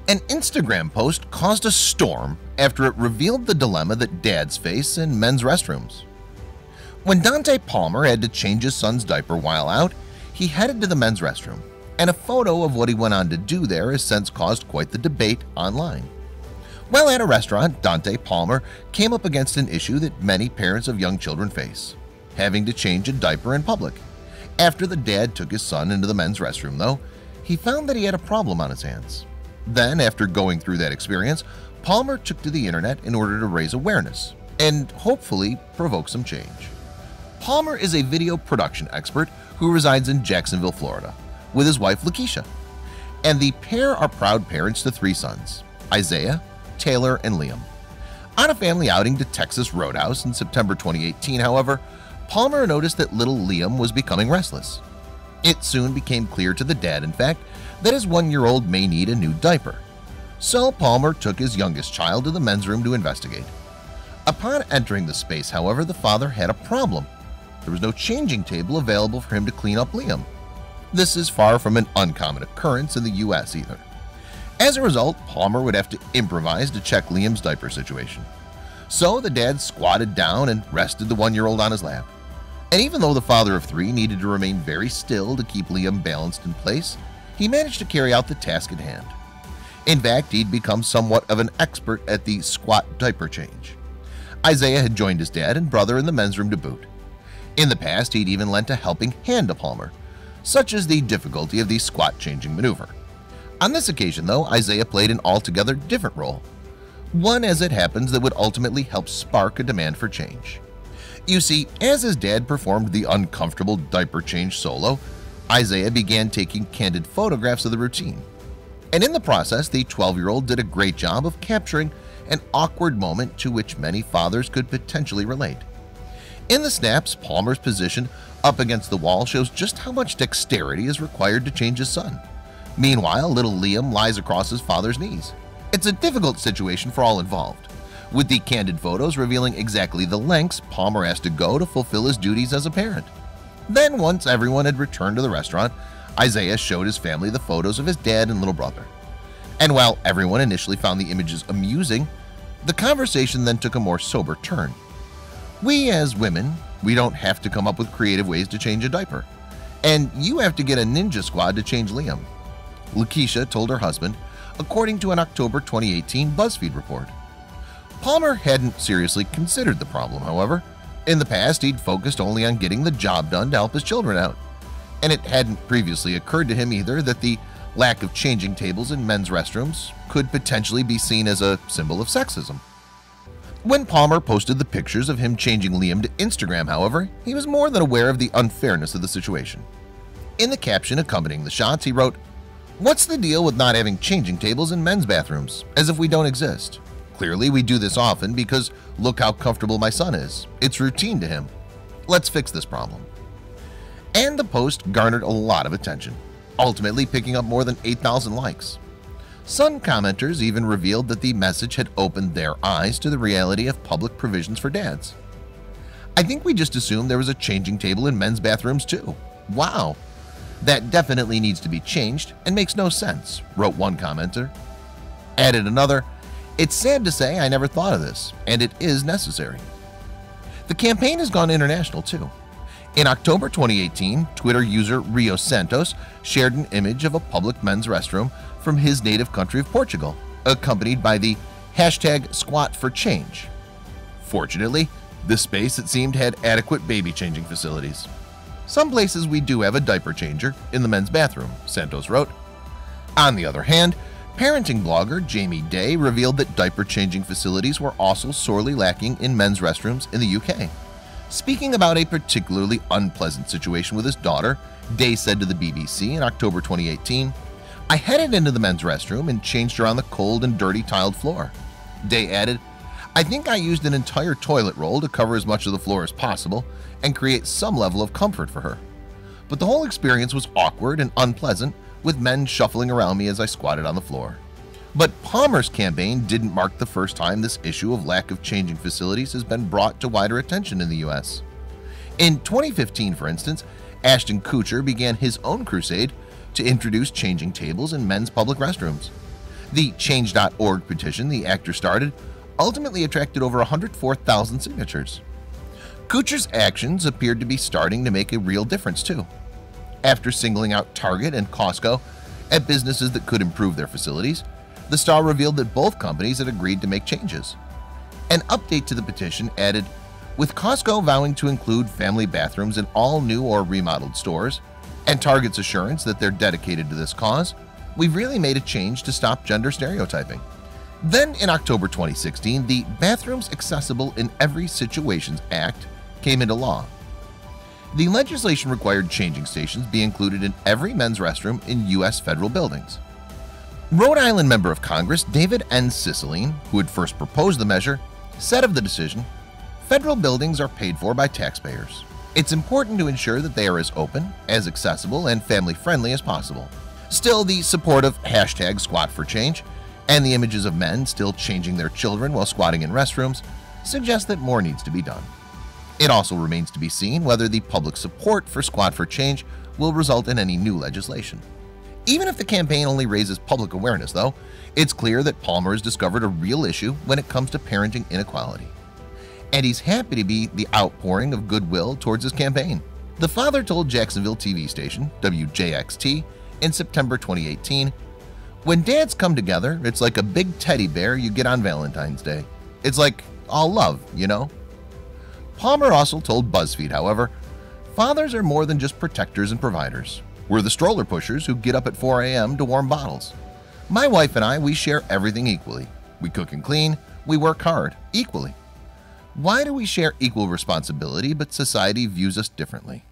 An Instagram post caused a storm after it revealed the dilemma that dads face in men's restrooms. When Donte Palmer had to change his son's diaper while out, he headed to the men's restroom, and a photo of what he went on to do there has since caused quite the debate online. While at a restaurant, Donte Palmer came up against an issue that many parents of young children face: having to change a diaper in public. After the dad took his son into the men's restroom, though, he found that he had a problem on his hands. Then, after going through that experience, Palmer took to the internet in order to raise awareness and hopefully provoke some change. Palmer is a video production expert who resides in Jacksonville, Florida, with his wife Lakeisha, and the pair are proud parents to 3 sons: Isaiah, Taylor, and Liam. On a family outing to Texas Roadhouse in September 2018, however, Palmer noticed that little Liam was becoming restless. It soon became clear to the dad, in fact, that his 1-year-old may need a new diaper. So Palmer took his youngest child to the men's room to investigate. Upon entering the space, however, the father had a problem. There was no changing table available for him to clean up Liam. This is far from an uncommon occurrence in the US either. As a result, Palmer would have to improvise to check Liam's diaper situation. So the dad squatted down and rested the 1-year-old on his lap. And even though the father of 3 needed to remain very still to keep Liam balanced in place, he managed to carry out the task at hand. In fact, he'd become somewhat of an expert at the squat diaper change. Isaiah had joined his dad and brother in the men's room to boot. In the past, he'd even lent a helping hand to Palmer, such as the difficulty of the squat changing maneuver. On this occasion, though, Isaiah played an altogether different role, one, as it happens, that would ultimately help spark a demand for change. You see, as his dad performed the uncomfortable diaper change solo, Isaiah began taking candid photographs of the routine. And in the process, the 12-year-old did a great job of capturing an awkward moment to which many fathers could potentially relate. In the snaps, Palmer's position up against the wall shows just how much dexterity is required to change his son. Meanwhile, little Liam lies across his father's knees. It's a difficult situation for all involved, with the candid photos revealing exactly the lengths Palmer has to go to fulfill his duties as a parent. Then, once everyone had returned to the restaurant, Isaiah showed his family the photos of his dad and little brother. And while everyone initially found the images amusing, the conversation then took a more sober turn. We as women, we don't have to come up with creative ways to change a diaper. And you have to get a ninja squad to change Liam, Lakeisha told her husband, according to an October 2018 BuzzFeed report. Palmer hadn't seriously considered the problem, however. In the past, he'd focused only on getting the job done to help his children out. And it hadn't previously occurred to him either that the lack of changing tables in men's restrooms could potentially be seen as a symbol of sexism. When Palmer posted the pictures of him changing Liam to Instagram, however, he was more than aware of the unfairness of the situation. In the caption accompanying the shots, he wrote, "What's the deal with not having changing tables in men's bathrooms, as if we don't exist? Clearly we do this often because look how comfortable my son is. It's routine to him. Let's fix this problem." And the post garnered a lot of attention, ultimately picking up more than 8,000 likes. Some commenters even revealed that the message had opened their eyes to the reality of public provisions for dads. "I think we just assumed there was a changing table in men's bathrooms too. Wow. That definitely needs to be changed and makes no sense," wrote one commenter. Added another, "It's sad to say I never thought of this, and it is necessary." The campaign has gone international too. In October 2018, Twitter user Rio Santos shared an image of a public men's restroom from his native country of Portugal, accompanied by the #SquatForChange. Fortunately, this space, it seemed, had adequate baby changing facilities. "Some places we do have a diaper changer in the men's bathroom," Santos wrote. On the other hand, parenting blogger Jamie Day revealed that diaper changing facilities were also sorely lacking in men's restrooms in the UK. Speaking about a particularly unpleasant situation with his daughter, Day said to the BBC in October 2018, "I headed into the men's restroom and changed her on the cold and dirty tiled floor." Day added, "I think I used an entire toilet roll to cover as much of the floor as possible and create some level of comfort for her. But the whole experience was awkward and unpleasant, with men shuffling around me as I squatted on the floor." But Palmer's campaign didn't mark the first time this issue of lack of changing facilities has been brought to wider attention in the US. In 2015, for instance, Ashton Kutcher began his own crusade to introduce changing tables in men's public restrooms. The Change.org petition the actor started ultimately attracted over 104,000 signatures. Kuchar's actions appeared to be starting to make a real difference too. After singling out Target and Costco at businesses that could improve their facilities, the star revealed that both companies had agreed to make changes. An update to the petition added, with Costco vowing to include family bathrooms in all new or remodeled stores, and Target's assurance that they're dedicated to this cause, we've really made a change to stop gender stereotyping. Then in October 2016, the Bathrooms Accessible in Every Situations Act came into law. The legislation required changing stations be included in every men's restroom in U.S. federal buildings. Rhode Island member of Congress David N. Cicilline, who had first proposed the measure, said of the decision, "Federal buildings are paid for by taxpayers. It's important to ensure that they are as open, as accessible, and family-friendly as possible." Still, the support of #SquatForChange and the images of men still changing their children while squatting in restrooms suggest that more needs to be done. It also remains to be seen whether the public support for Squat for Change will result in any new legislation. Even if the campaign only raises public awareness, though, it's clear that Palmer has discovered a real issue when it comes to parenting inequality. And he's happy to be the outpouring of goodwill towards his campaign. The father told Jacksonville TV station WJXT in September 2018, "When dads come together, it's like a big teddy bear you get on Valentine's Day. It's like all love, you know?" Palmer also told BuzzFeed, however, "Fathers are more than just protectors and providers. We're the stroller pushers who get up at 4 a.m. to warm bottles. My wife and I, we share everything equally. We cook and clean, we work hard, equally. Why do we share equal responsibility but society views us differently?"